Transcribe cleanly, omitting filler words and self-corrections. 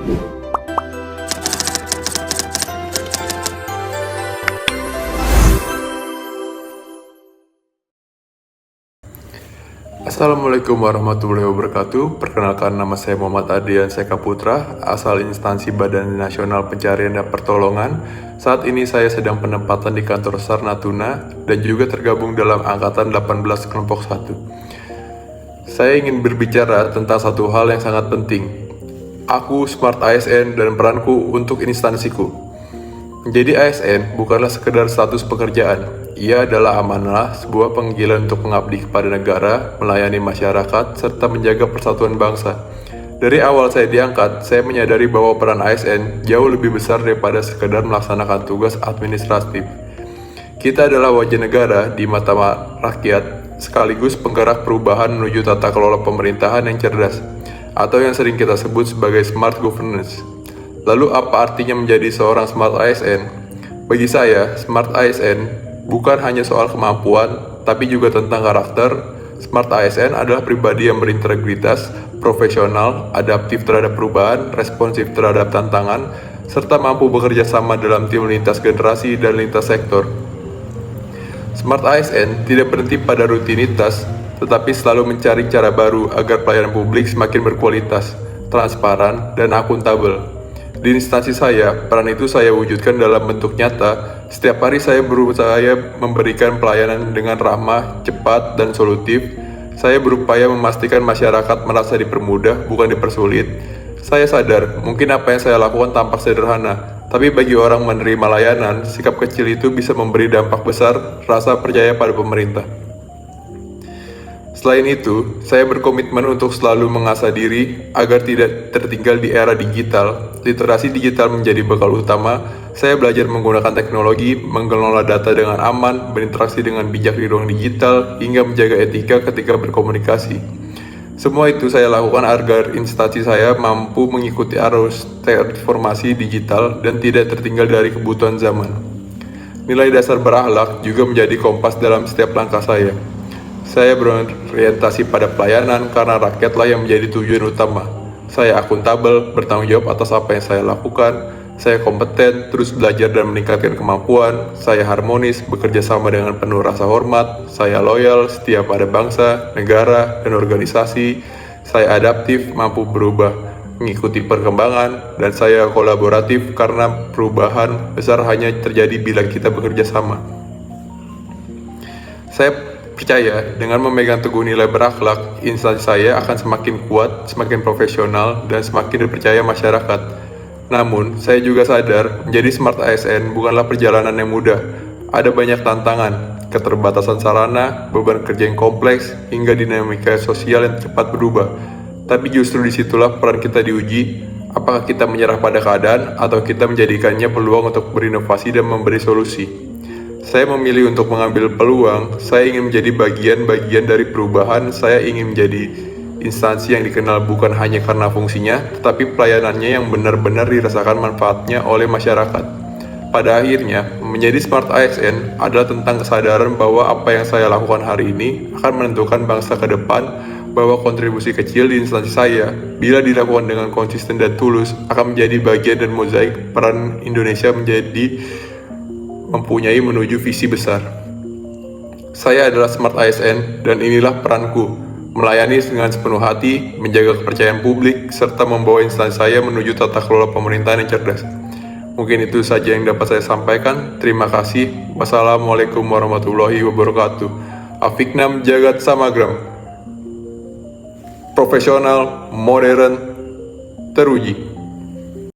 Assalamualaikum warahmatullahi wabarakatuh. Perkenalkan, nama saya Muhammad Ardian Seka Putra, asal instansi Badan Nasional Pencarian dan Pertolongan. Saat ini saya sedang penempatan di kantor SAR Natuna dan juga tergabung dalam Angkatan 18 Kelompok 1. Saya ingin berbicara tentang satu hal yang sangat penting. Aku Smart ASN dan peranku untuk instansiku. Menjadi ASN bukanlah sekedar status pekerjaan. Ia adalah amanah, sebuah panggilan untuk mengabdi kepada negara, melayani masyarakat, serta menjaga persatuan bangsa. Dari awal saya diangkat, saya menyadari bahwa peran ASN jauh lebih besar daripada sekedar melaksanakan tugas administratif. Kita adalah wajah negara di mata rakyat, sekaligus penggerak perubahan menuju tata kelola pemerintahan yang cerdas, atau yang sering kita sebut sebagai smart governance. Lalu apa artinya menjadi seorang smart ASN? Bagi saya, smart ASN bukan hanya soal kemampuan, tapi juga tentang karakter. Smart ASN adalah pribadi yang berintegritas, profesional, adaptif terhadap perubahan, responsif terhadap tantangan, serta mampu bekerja sama dalam tim lintas generasi dan lintas sektor. Smart ASN tidak berhenti pada rutinitas, tetapi selalu mencari cara baru agar pelayanan publik semakin berkualitas, transparan, dan akuntabel. Di instansi saya, peran itu saya wujudkan dalam bentuk nyata. Setiap hari saya berusaha memberikan pelayanan dengan ramah, cepat, dan solutif. Saya berupaya memastikan masyarakat merasa dipermudah, bukan dipersulit. Saya sadar, mungkin apa yang saya lakukan tampak sederhana, tapi bagi orang menerima layanan, sikap kecil itu bisa memberi dampak besar, rasa percaya pada pemerintah. Selain itu, saya berkomitmen untuk selalu mengasah diri agar tidak tertinggal di era digital. Literasi digital menjadi bekal utama. Saya belajar menggunakan teknologi, mengelola data dengan aman, berinteraksi dengan bijak di ruang digital, hingga menjaga etika ketika berkomunikasi. Semua itu saya lakukan agar instansi saya mampu mengikuti arus transformasi digital dan tidak tertinggal dari kebutuhan zaman. Nilai dasar berakhlak juga menjadi kompas dalam setiap langkah saya. Saya berorientasi pada pelayanan karena rakyatlah yang menjadi tujuan utama. Saya akuntabel, bertanggung jawab atas apa yang saya lakukan. Saya kompeten, terus belajar dan meningkatkan kemampuan. Saya harmonis, bekerja sama dengan penuh rasa hormat. Saya loyal, setia pada bangsa, negara, dan organisasi. Saya adaptif, mampu berubah, mengikuti perkembangan, dan saya kolaboratif karena perubahan besar hanya terjadi bila kita bekerja sama. Saya percaya dengan memegang teguh nilai berakhlak, instansi saya akan semakin kuat, semakin profesional, dan semakin dipercaya masyarakat. Namun, saya juga sadar menjadi smart ASN bukanlah perjalanan yang mudah. Ada banyak tantangan, keterbatasan sarana, beban kerja yang kompleks, hingga dinamika sosial yang cepat berubah. Tapi justru disitulah peran kita diuji. Apakah kita menyerah pada keadaan, atau kita menjadikannya peluang untuk berinovasi dan memberi solusi? Saya memilih untuk mengambil peluang. Saya ingin menjadi bagian-bagian dari perubahan. Saya ingin menjadi instansi yang dikenal bukan hanya karena fungsinya, tetapi pelayanannya yang benar-benar dirasakan manfaatnya oleh masyarakat. Pada akhirnya, menjadi Smart ASN adalah tentang kesadaran bahwa apa yang saya lakukan hari ini akan menentukan bangsa ke depan, bahwa kontribusi kecil di instansi saya, bila dilakukan dengan konsisten dan tulus, akan menjadi bagian dan mozaik peran Indonesia mempunyai menuju visi besar. Saya adalah Smart ASN dan inilah peranku, melayani dengan sepenuh hati, menjaga kepercayaan publik, serta membawa instansi saya menuju tata kelola pemerintahan yang cerdas. Mungkin itu saja yang dapat saya sampaikan. Terima kasih. Wassalamualaikum warahmatullahi wabarakatuh. Afiknam Jagat Samagram. Profesional, modern, teruji.